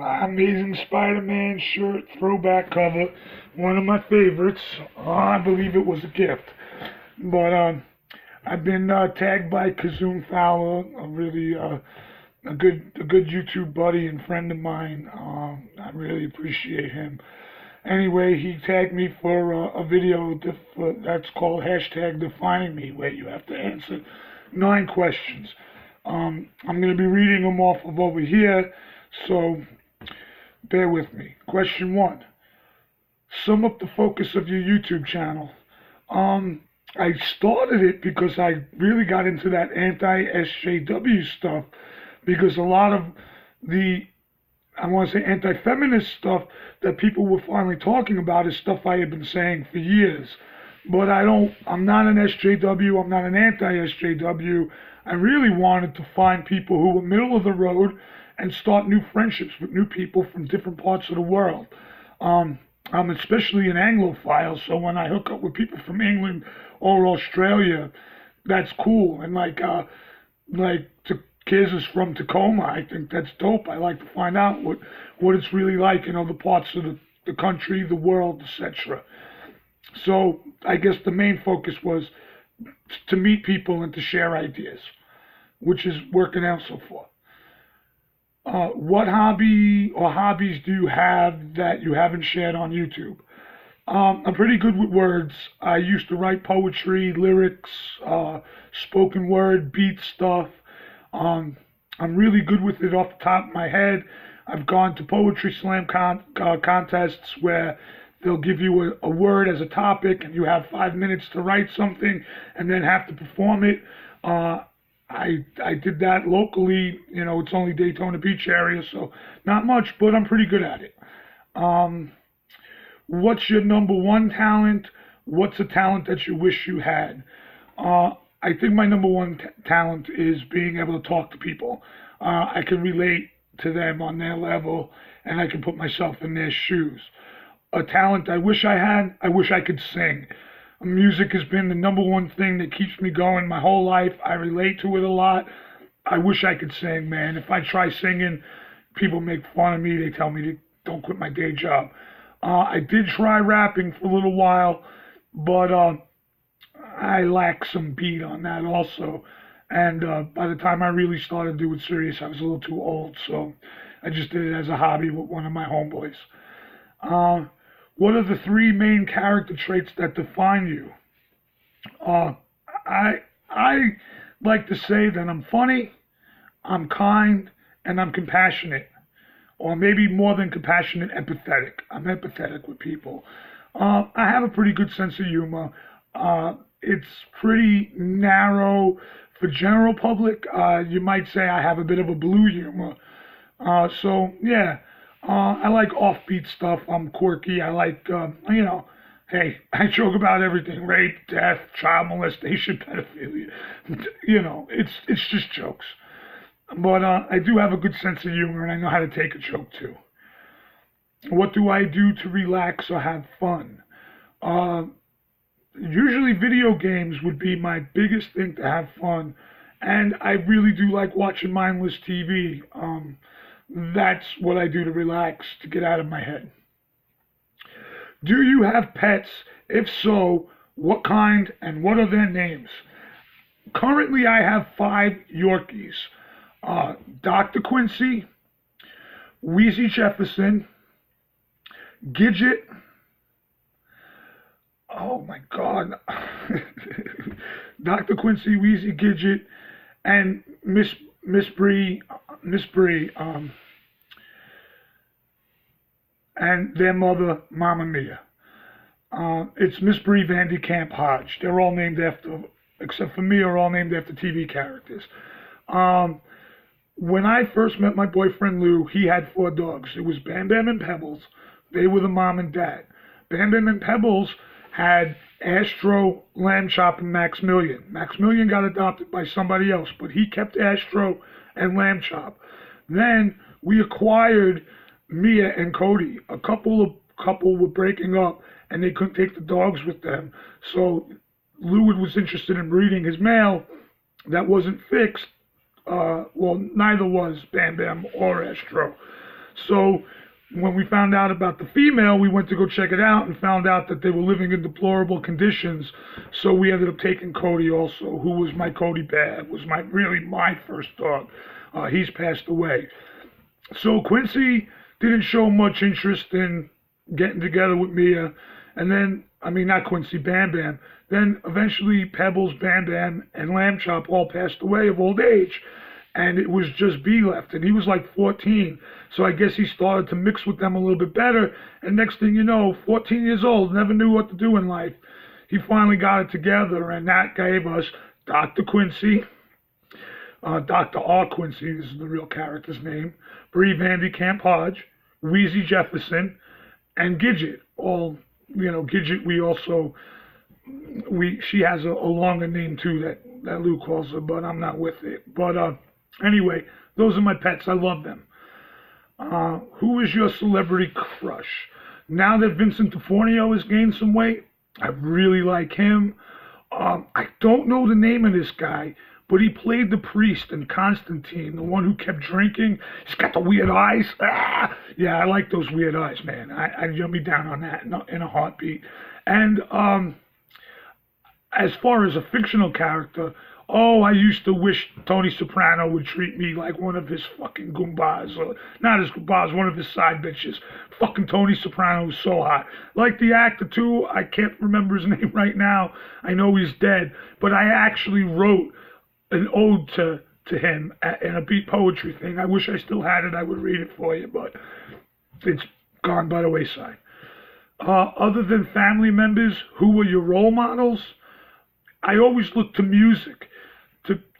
Amazing Spider-Man shirt, throwback cover, one of my favorites. I believe it was a gift. But I've been tagged by Kizzume Fowler, a good YouTube buddy and friend of mine. I really appreciate him. Anyway, he tagged me for a video that's called hashtag Defining Me, where you have to answer 9 questions. I'm going to be reading them off of over here, so bear with me. Question 1. Sum up the focus of your YouTube channel. I started it because I really got into that anti-SJW stuff, because a lot of the, I want to say, anti-feminist stuff that people were finally talking about is stuff I had been saying for years. But I'm not an SJW, I'm not an anti-SJW. I really wanted to find people who were middle of the road and start new friendships with new people from different parts of the world. I'm especially an Anglophile, so when I hook up with people from England or Australia, that's cool. And Kiz is from Tacoma. I think that's dope. I like to find out what it's really like in other parts of the country, the world, etc. So I guess the main focus was to meet people and to share ideas, which is working out so far. What hobby or hobbies do you have that you haven't shared on YouTube? I'm pretty good with words. I used to write poetry, lyrics, spoken word, beat stuff. I'm really good with it off the top of my head. I've gone to poetry slam contests where they'll give you a word as a topic and you have 5 minutes to write something and then have to perform it. I did that locally. It's only Daytona Beach area, so not much, but I'm pretty good at it. What's your number one talent? What's a talent that you wish you had? I think my number one talent is being able to talk to people. I can relate to them on their level, and I can put myself in their shoes. A talent I wish I had, I wish I could sing. Music has been the number one thing that keeps me going my whole life. I relate to it a lot. I wish I could sing, man. If I try singing, people make fun of me. They tell me to don't quit my day job. I did try rapping for a little while, but I lack some beat on that also. And by the time I really started to do it serious, I was a little too old, so I just did it as a hobby with one of my homeboys. What are the 3 main character traits that define you? I like to say that I'm funny, I'm kind, and I'm compassionate. Or maybe more than compassionate, empathetic. I'm empathetic with people. I have a pretty good sense of humor. It's pretty narrow for general public. You might say I have a bit of a blue humor. So yeah, I like offbeat stuff. I'm quirky. I like, hey, I joke about everything: rape, death, child molestation, pedophilia. It's just jokes. But I do have a good sense of humor, and I know how to take a joke too. What do I do to relax or have fun? Usually video games would be my biggest thing to have fun, and I really do like watching mindless TV. That's what I do to relax, to get out of my head. Do you have pets? If so, what kind and what are their names? Currently, I have 5 Yorkies. Dr. Quincy, Wheezy Jefferson, Gidget, oh my God, Dr. Quincy, Wheezy, Gidget, and Miss Bree, and their mother, Mama Mia. It's Miss Bree Vandy Camp Hodge. They're all named after, except for me, are all named after TV characters. When I first met my boyfriend Lou, he had 4 dogs. It was Bam Bam and Pebbles. They were the mom and dad. Bam Bam and Pebbles had Astro, Lamb Chop, and Maximilian. Maximilian got adopted by somebody else, but he kept Astro and Lamb Chop. Then we acquired Mia and Cody. A couple were breaking up, and they couldn't take the dogs with them. So Lou was interested in breeding his male. That wasn't fixed. Well, neither was Bam Bam or Astro. So when we found out about the female, we went to go check it out and found out that they were living in deplorable conditions. So we ended up taking Cody also, who was my Cody Bear, was really my first dog. He's passed away. So Quincy didn't show much interest in getting together with Mia. And then, I mean, not Quincy, Bam Bam. Then eventually Pebbles, Bam Bam, and Lamb Chop all passed away of old age. And it was just B left. And he was like 14. So I guess he started to mix with them a little bit better. And next thing you know, 14 years old, never knew what to do in life. He finally got it together, and that gave us Dr. Quincy, Dr. R. Quincy, this is the real character's name, Bree Vandy Camp Hodge, Wheezy Jefferson, and Gidget. All, Gidget, she has a longer name too that Lou calls her, but I'm not with it. But anyway, those are my pets. I love them. Who is your celebrity crush? Now that Vincent D'Onofrio has gained some weight, I really like him. I don't know the name of this guy, but he played the priest in Constantine, the one who kept drinking. He's got the weird eyes. Yeah, I like those weird eyes, man. I'd jump me down on that in a heartbeat. And as far as a fictional character, I used to wish Tony Soprano would treat me like one of his fucking goombas, or not his goombas, one of his side bitches. Fucking Tony Soprano was so hot. Like the actor too, I can't remember his name right now. I know he's dead, but I actually wrote an ode to him in a beat poetry thing. I wish I still had it. I would read it for you, but it's gone by the wayside. Other than family members, who were your role models? I always look to music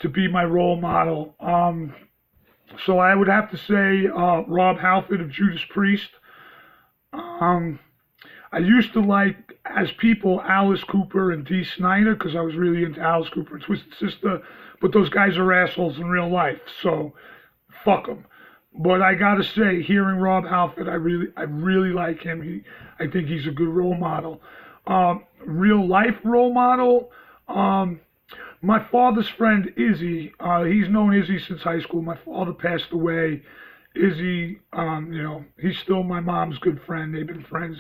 to be my role model. So I would have to say Rob Halford of Judas Priest. I used to like, as people, Alice Cooper and Dee Snider, because I was really into Alice Cooper and Twisted Sister, but those guys are assholes in real life, so fuck them. But I gotta say, hearing Rob Halford, I really like him. I think he's a good role model. Real life role model, my father's friend Izzy. He's known Izzy since high school. My father passed away. Izzy, he's still my mom's good friend. They've been friends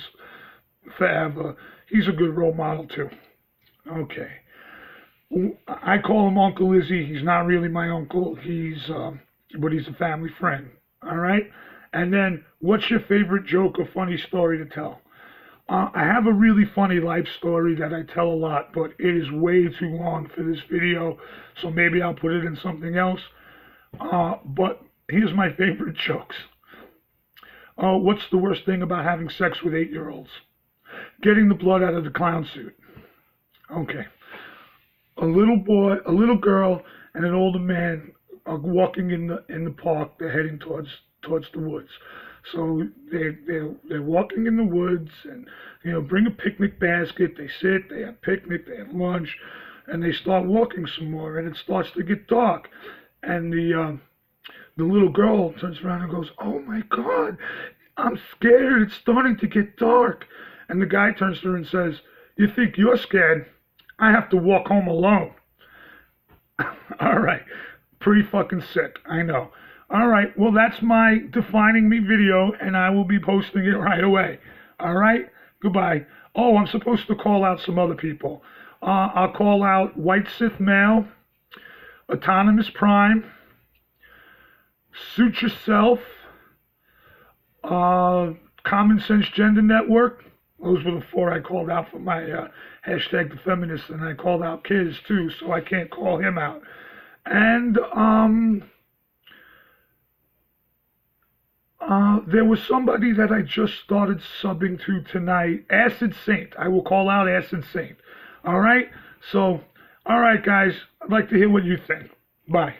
forever. He's a good role model too. Okay. I call him Uncle Izzy. He's not really my uncle. But he's a family friend. All right. And then, what's your favorite joke or funny story to tell? I have a really funny life story that I tell a lot, but it is way too long for this video, so maybe I'll put it in something else. But here's my favorite jokes. What's the worst thing about having sex with 8-year-olds? Getting the blood out of the clown suit. Okay. A little boy, a little girl, and an older man are walking in the park. They're heading towards the woods. So they're walking in the woods, and bring a picnic basket. They sit, they have picnic, they have lunch, and they start walking some more. And it starts to get dark, and the little girl turns around and goes, "Oh my God, I'm scared. It's starting to get dark." And the guy turns to her and says, "You think you're scared? I have to walk home alone." All right, pretty fucking sick, I know. All right, well, that's my Defining Me video, and I will be posting it right away. All right, goodbye. Oh, I'm supposed to call out some other people. I'll call out White Sith Male, Autonomous Prime, Suit Yourself, Common Sense Gender Network. Those were the 4 I called out for my hashtag The Feminist, and I called out Kiz too, so I can't call him out. And there was somebody that I just started subbing to tonight, Acid Saint. I will call out Acid Saint. All right? So, all right, guys, I'd like to hear what you think. Bye.